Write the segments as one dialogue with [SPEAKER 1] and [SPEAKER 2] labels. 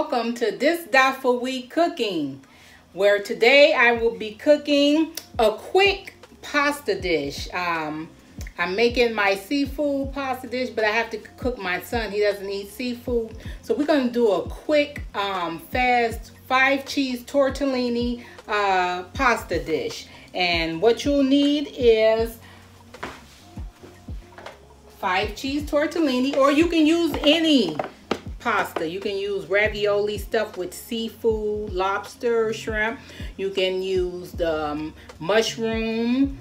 [SPEAKER 1] welcome to This Dot for Week Cooking, where today I will be cooking a quick pasta dish. I'm making my seafood pasta dish, but I have to cook my son. He doesn't eat seafood. So we're going to do a quick, fast 5-cheese tortellini pasta dish. And what you'll need is 5-cheese tortellini, or you can use any pasta. You can use ravioli stuffed with seafood, lobster, shrimp. You can use the mushroom,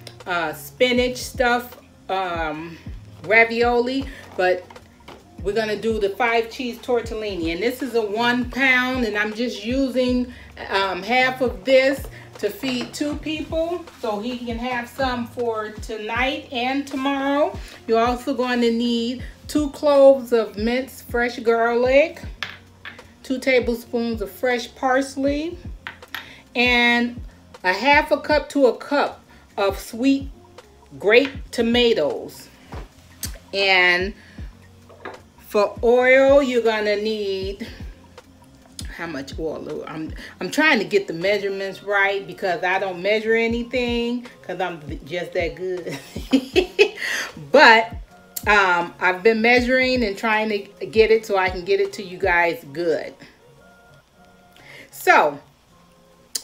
[SPEAKER 1] spinach stuffed ravioli, but we're gonna do the 5-cheese tortellini, and this is a 1 pound, and I'm just using half of this to feed 2 people, so he can have some for tonight and tomorrow. You're also going to need 2 cloves of minced fresh garlic, 2 tablespoons of fresh parsley, and a half a cup to a cup of sweet grape tomatoes. And for oil, you're gonna need, how much oil? I'm trying to get the measurements right because I don't measure anything because I'm just that good. But I've been measuring and trying to get it so I can get it to you guys good. So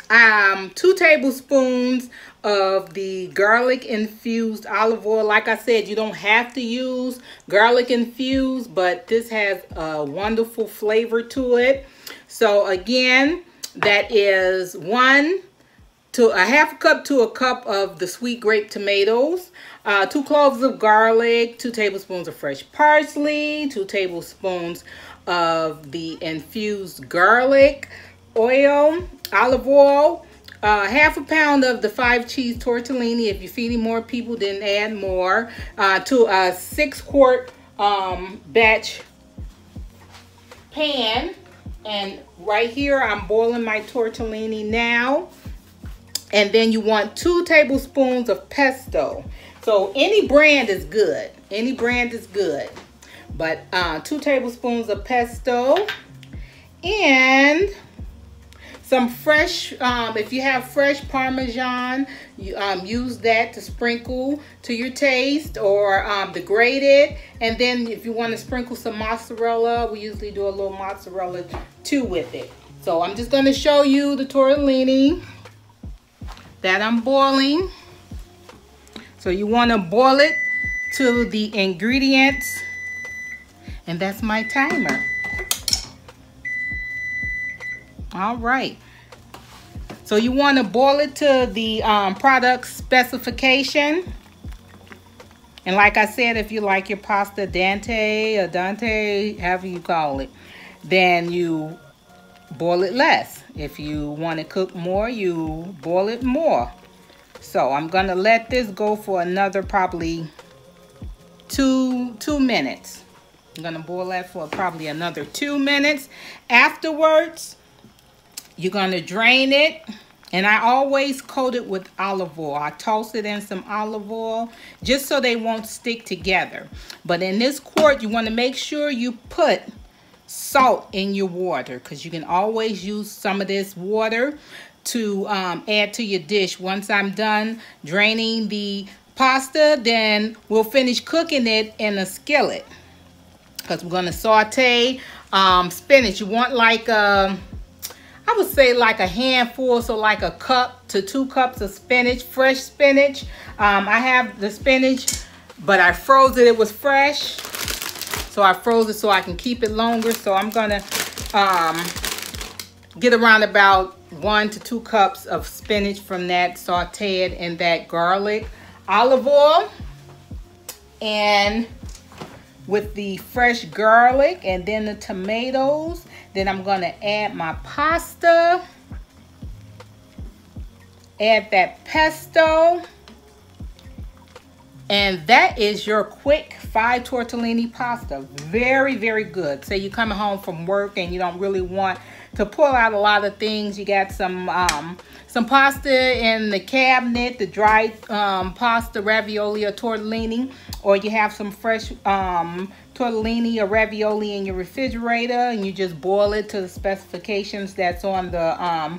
[SPEAKER 1] 2 tablespoons of the garlic infused olive oil. Like I said, you don't have to use garlic infused, but this has a wonderful flavor to it. So again, that is a half a cup to a cup of the sweet grape tomatoes, 2 cloves of garlic, 2 tablespoons of fresh parsley, 2 tablespoons of the infused garlic oil, olive oil, half a pound of the 5-cheese tortellini. If you're feeding more people, then add more, to a 6-quart batch pan. And right here, I'm boiling my tortellini now. And then you want 2 tablespoons of pesto. So any brand is good. Any brand is good. But 2 tablespoons of pesto. And some fresh, if you have fresh parmesan, you use that to sprinkle to your taste, or the grated. And then if you want to sprinkle some mozzarella, we usually do a little mozzarella too with it. So I'm just going to show you the tortellini that I'm boiling. So you want to boil it to the ingredients, and that's my timer. All right, so you want to boil it to the product specification. And like I said, if you like your pasta dante or dante, however you call it, then you boil it less. If you want to cook more, you boil it more. So I'm gonna let this go for another probably two minutes. I'm gonna boil that for probably another 2 minutes. Afterwards, you're gonna drain it, and I always coat it with olive oil. I toss it in some olive oil just so they won't stick together. But in this quart, you want to make sure you put salt in your water, because you can always use some of this water to add to your dish. Once I'm done draining the pasta, then we'll finish cooking it in a skillet, because we're going to saute spinach. You want like I would say like a handful, so like a cup to 2 cups of spinach, fresh spinach. I have the spinach, but I froze it. It was fresh, so I froze it so I can keep it longer. So I'm gonna get around about 1 to 2 cups of spinach from that, sauteed in that garlic, olive oil, and with the fresh garlic, and then the tomatoes. Then I'm gonna add my pasta, add that pesto, and that is your quick 5 tortellini pasta. Very, very good. Say you're coming home from work and you don't really want to pull out a lot of things. You got some pasta in the cabinet, the dried pasta, ravioli, or tortellini, or you have some fresh tortellini or ravioli in your refrigerator, and you just boil it to the specifications that's on the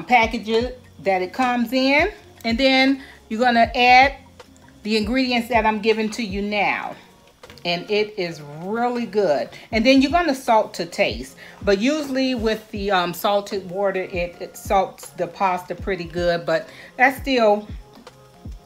[SPEAKER 1] packages that it comes in. And then you're gonna add the ingredients that I'm giving to you now, and it is really good. And then you're gonna salt to taste, but usually with the salted water, it salts the pasta pretty good, but that still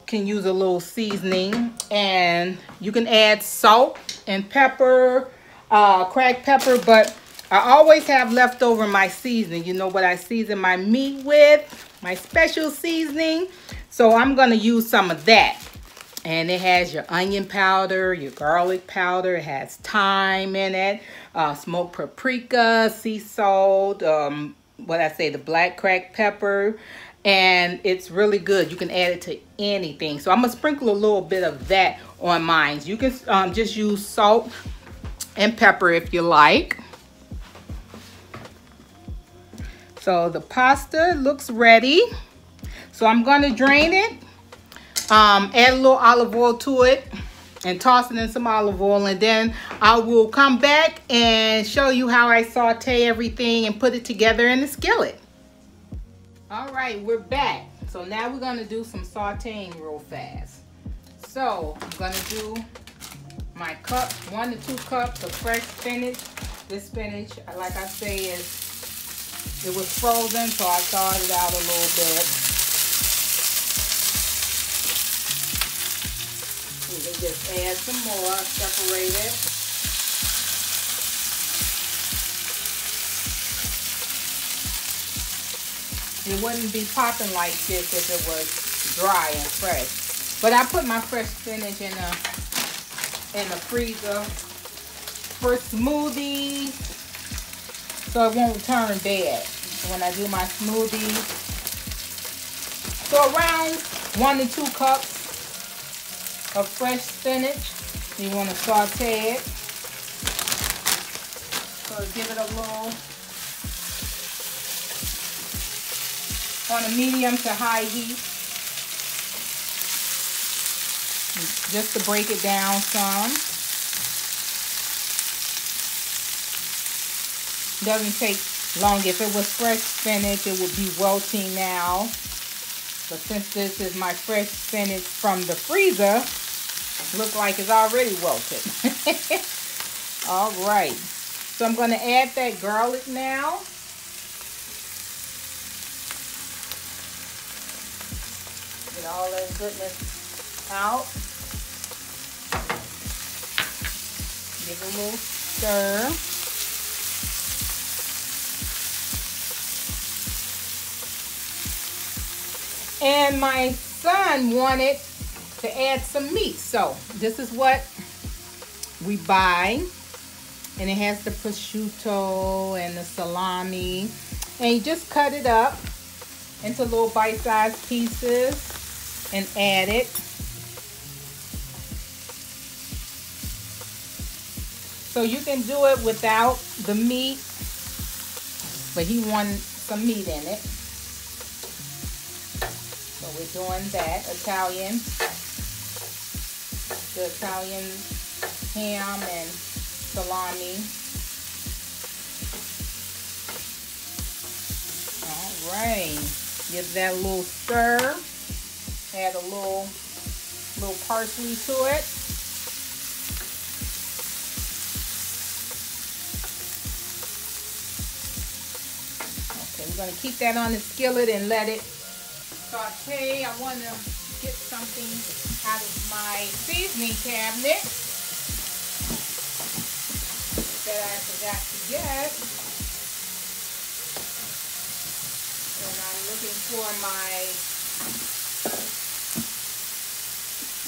[SPEAKER 1] can use a little seasoning. And you can add salt and pepper, cracked pepper, but I always have leftover my seasoning. You know what I season my meat with? My special seasoning. So I'm gonna use some of that. And it has your onion powder, your garlic powder. It has thyme in it, smoked paprika, sea salt, the black cracked pepper. And it's really good. You can add it to anything. So I'm gonna sprinkle a little bit of that on mine. You can just use salt and pepper if you like. So the pasta looks ready. So I'm gonna drain it, add a little olive oil to it, and toss it in some olive oil, and then I will come back and show you how I saute everything and put it together in the skillet. All right, we're back. So now we're gonna do some sauteing real fast. So I'm gonna do my 1 to 2 cups of fresh spinach. This spinach, like I say, it was frozen, so I thawed it out a little bit. You can just add some more, separate it. It wouldn't be popping like this if it was dry and fresh. But I put my fresh spinach in the freezer for smoothies, so it won't turn bad when I do my smoothies. So around 1 to 2 cups of fresh spinach. You want to saute it. So give it a little, on a medium to high heat, just to break it down some. Doesn't take long. If it was fresh spinach, it would be wilting now. But since this is my fresh spinach from the freezer, look like it's already wilted. All right. So I'm going to add that garlic now. Get all that goodness out. Give it a little stir. And my son wanted to add some meat. So this is what we buy. And it has the prosciutto and the salami. And you just cut it up into little bite-sized pieces and add it. So you can do it without the meat, but he wanted some meat in it. So we're doing that. The Italian ham and salami. All right. Give that a little stir. Add a little parsley to it. Okay, we're going to keep that on the skillet and let it saute. I want to get something out of my seasoning cabinet that I forgot to get. And I'm looking for my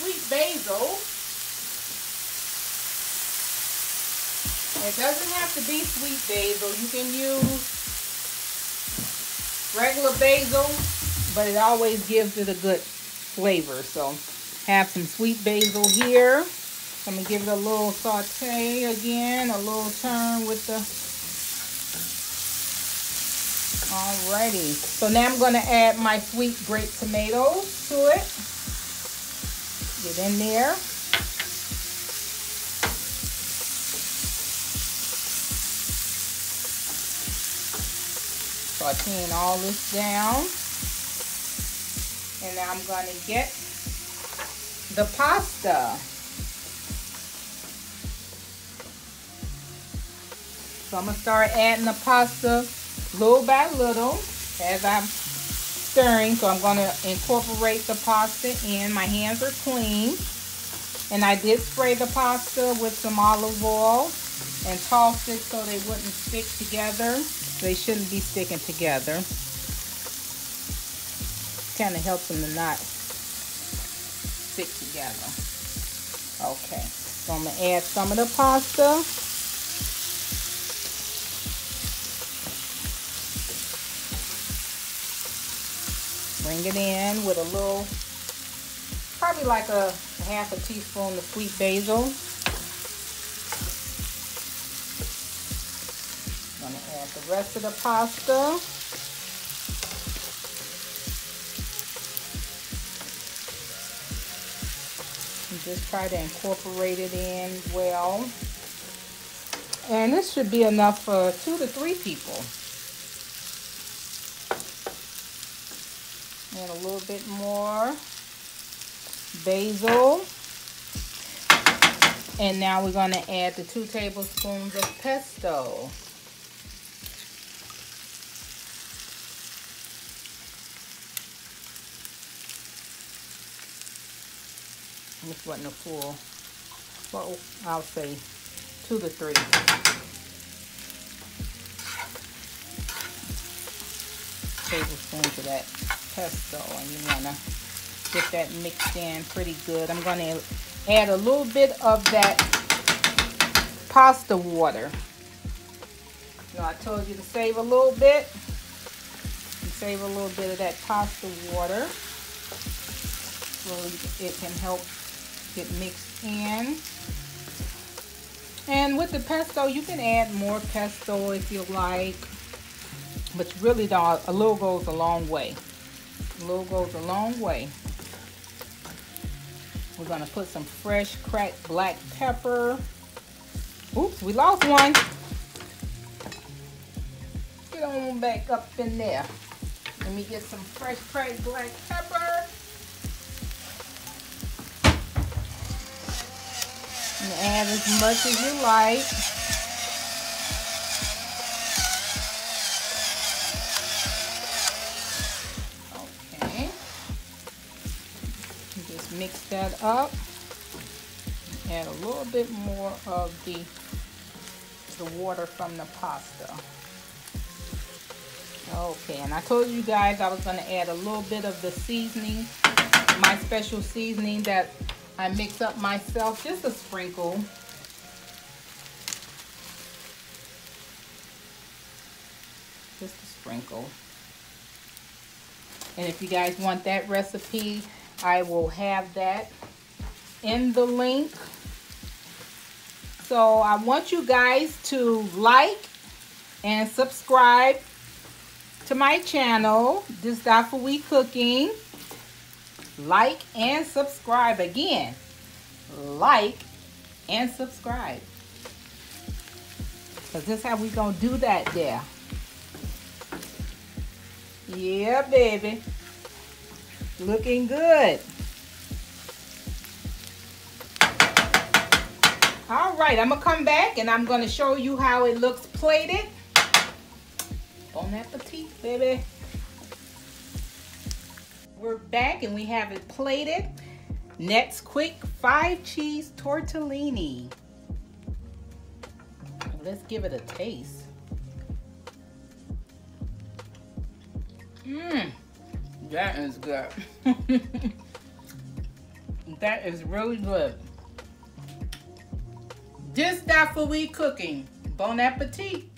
[SPEAKER 1] sweet basil. It doesn't have to be sweet basil. You can use regular basil, but it always gives it a good flavor. So have some sweet basil here. I'm going to give it a little saute again, a little turn with the Alrighty. So now I'm going to add my sweet grape tomatoes to it. Get in there. Sauteing all this down. And now I'm going to get the pasta. So I'm going to start adding the pasta little by little as I'm stirring. So I'm going to incorporate the pasta in. My hands are clean. And I did spray the pasta with some olive oil and tossed it so they wouldn't stick together. They shouldn't be sticking together. Kind of helps them to not stick together. Okay, so I'm going to add some of the pasta. Bring it in with a little, probably like a half a teaspoon of sweet basil. I'm going to add the rest of the pasta. And just try to incorporate it in well. And this should be enough for 2 to 3 people. And a little bit more basil. And now we're going to add the 2 tablespoons of pesto. This wasn't a full, well, I'll say 2 to 3. Tablespoons of that pesto, and you want to get that mixed in pretty good. I'm going to add a little bit of that pasta water. You know, I told you to save a little bit. And save a little bit of that pasta water so it can help get mixed in. And with the pesto, you can add more pesto if you like. But really, a little goes a long way. A little goes a long way. We're going to put some fresh cracked black pepper. Oops, we lost one. Get on back up in there. Let me get some fresh cracked black pepper. And add as much as you like. Mix that up. Add a little bit more of the water from the pasta. Okay, and I told you guys I was going to add a little bit of the seasoning, my special seasoning that I mix up myself, just a sprinkle. Just a sprinkle. And if you guys want that recipe, I will have that in the link. So I want you guys to like and subscribe to my channel, This Dot for We Cooking. Like and subscribe again. Like and subscribe. Because this is how we gonna do that there. Yeah, baby. Looking good. All right, I'm gonna come back and I'm gonna show you how it looks plated. Bon appetit, baby. We're back and we have it plated. Next, quick 5-cheese tortellini. Let's give it a taste. That is good. That is really good. This Dot for We Cooking. Bon appetit.